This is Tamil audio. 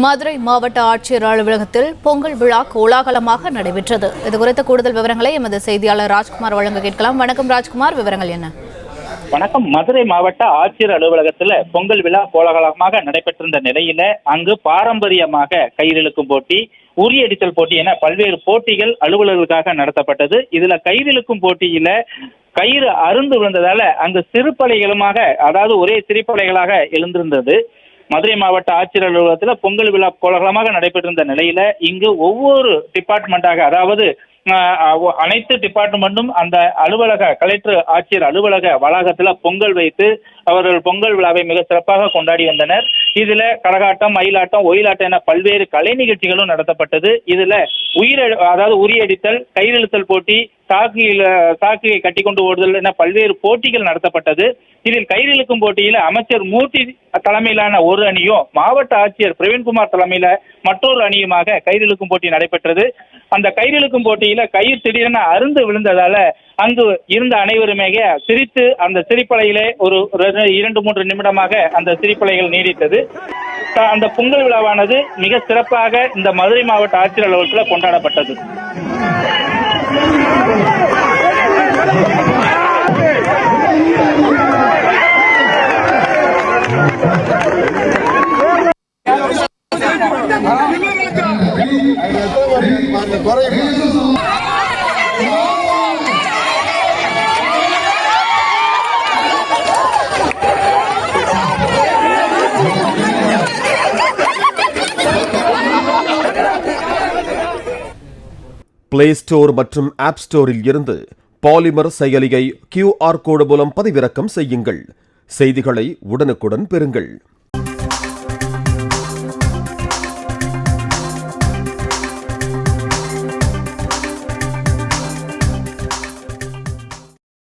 மதுரை மாவட்ட ஆட்சியர் அலுவலகத்தில் பொங்கல் விழா கோலாகலமாக நடைபெற்றது. இதுகுறித்த கூடுதல் விவரங்களை எமது செய்தியாளர் ராஜ்குமார் வழங்க கேட்கலாம். வணக்கம் ராஜ்குமார், விவரங்கள் என்ன? வணக்கம். மதுரை மாவட்ட ஆட்சியர் அலுவலகத்தில் பொங்கல் விழா கோலாகலமாக நடைபெற்றிருந்த நிலையில அங்கு பாரம்பரியமாக கயிறிழுக்கும் போட்டி, உரியடித்தல் போட்டி என பல்வேறு போட்டிகள் அலுவலர்களுக்காக நடத்தப்பட்டது. இதுல கயிறிழுக்கும் போட்டியில கயிறு அருந்து விழுந்ததால அங்கு சிறுபலைகளுமாக, அதாவது ஒரே சிறுபலைகளாக எழுந்திருந்தது. மதுரை மாவட்ட ஆட்சியர் அலுவலகத்தில் பொங்கல் விழா கோலாகலமாக நடைபெற்றிருந்த நிலையில இங்கு ஒவ்வொரு டிபார்ட்மெண்டாக, அதாவது அனைத்து டிபார்ட்மெண்ட்டும் அந்த அலுவலக கலெக்டர் ஆட்சியர் அலுவலக வளாகத்துல பொங்கல் வைத்து அவர்கள் பொங்கல் விழாவை மிக சிறப்பாக கொண்டாடி வந்தனர். இதுல கரகாட்டம், மயிலாட்டம், ஒயிலாட்டம் என பல்வேறு கலை நிகழ்ச்சிகளும் நடத்தப்பட்டது. இதுல உரியடித்தல், கயிறிழுத்தல் போட்டி, சாக்கையை கட்டி கொண்டு ஓடுதல் என பல்வேறு போட்டிகள் நடத்தப்பட்டது. இதில் கயிறிழுக்கும் போட்டியில அமைச்சர் மூர்த்தி தலைமையிலான ஒரு அணியும், மாவட்ட ஆட்சியர் பிரவீன்குமார் தலைமையில மற்றொரு அணியுமாக கயிறிழுக்கும் போட்டி நடைபெற்றது. அந்த கயிறிழுக்கும் போட்டியில கயிறு திடீரென அருந்து விழுந்ததால அங்கு இருந்த அனைவருமே சிரித்து அந்த சிரிப்பலையிலே ஒரு 2-3 நிமிடமாக அந்த சிரிப்பலைகள் நீடித்தது. அந்த பொங்கல் விழாவானது மிக சிறப்பாக இந்த மதுரை மாவட்ட ஆட்சியர் அலுவலகத்தில் கொண்டாடப்பட்டது. பிளே ஸ்டோர் மற்றும் ஆப் ஸ்டோரில் இருந்து பாலிமர் செயலியை QR கோடு மூலம் பதிவிறக்கம் செய்யுங்கள். செய்திகளை உடனுக்குடன் பெறுங்கள்.